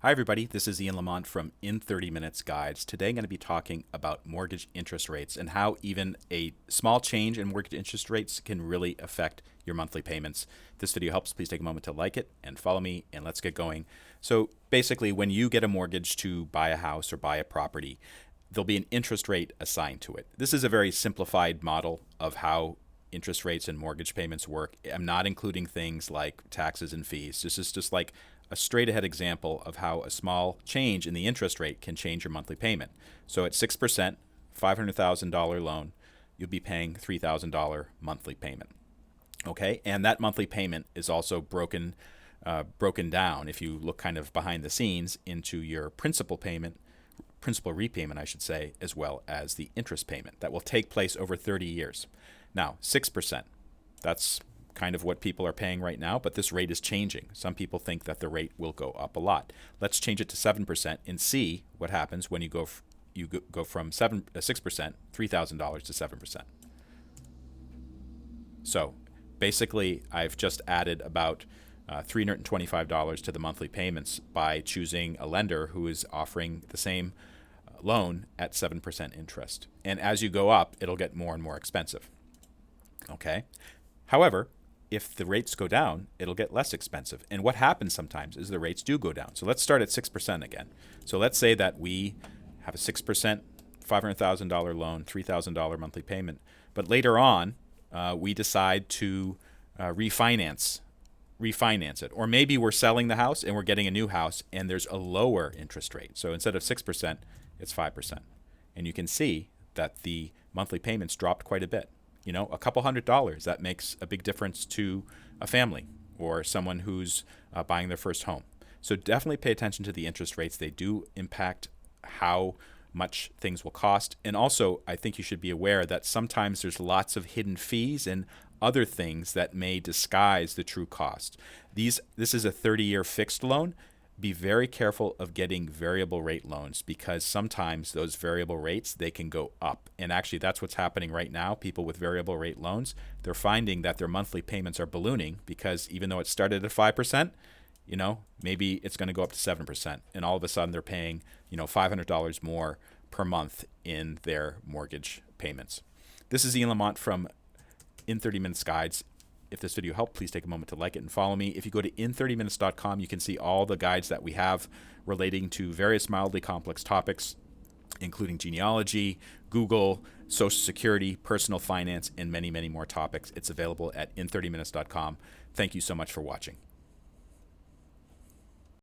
Hi everybody, this is Ian Lamont from In 30 Minutes Guides. Today I'm going to be talking about mortgage interest rates and how even a small change in mortgage interest rates can really affect your monthly payments. If this video helps, please take a moment to like it and follow me, and let's get going. So basically, when you get a mortgage to buy a house or buy a property, there'll be an interest rate assigned to it. This is a very simplified model of how interest rates and mortgage payments work. I'm not including things like taxes and fees. This is just like a straight ahead example of how a small change in the interest rate can change your monthly payment. So at 6%, $500,000 loan, you'll be paying $3,000 monthly payment. Okay, and that monthly payment is also broken down, if you look kind of behind the scenes, into your principal repayment, I should say, as well as the interest payment that will take place over 30 years. Now, 6%, that's kind of what people are paying right now, but this rate is changing. Some people think that the rate will go up a lot. Let's change it to 7% and see what happens when you go from 6%, $3,000 to 7%. So basically, I've just added about $325 to the monthly payments by choosing a lender who is offering the same loan at 7% interest. And as you go up, it'll get more and more expensive. Okay. However, if the rates go down, it'll get less expensive. And what happens sometimes is the rates do go down. So let's start at 6% again. So let's say that we have a 6% $500,000 loan, $3,000 monthly payment. But later on, we decide to refinance it. Or maybe we're selling the house and we're getting a new house and there's a lower interest rate. So instead of 6%, it's 5%. And you can see that the monthly payments dropped quite a bit. You know, a couple $100, that makes a big difference to a family or someone who's buying their first home. So definitely pay attention to the interest rates. They do impact how much things will cost. And also, I think you should be aware that sometimes there's lots of hidden fees and other things that may disguise the true cost. This is a 30-year fixed loan. Be very careful of getting variable rate loans, because sometimes those variable rates, they can go up. And actually, that's what's happening right now. People with variable rate loans, they're finding that their monthly payments are ballooning because even though it started at 5%, you know, maybe it's going to go up to 7%. And all of a sudden they're paying, you know, $500 more per month in their mortgage payments. This is Ian Lamont from In 30 Minutes Guides. If this video helped, please take a moment to like it and follow me. If you go to in30minutes.com, you can see all the guides that we have relating to various mildly complex topics, including genealogy, Google, Social Security, personal finance, and many, many more topics. It's available at in30minutes.com. Thank you so much for watching.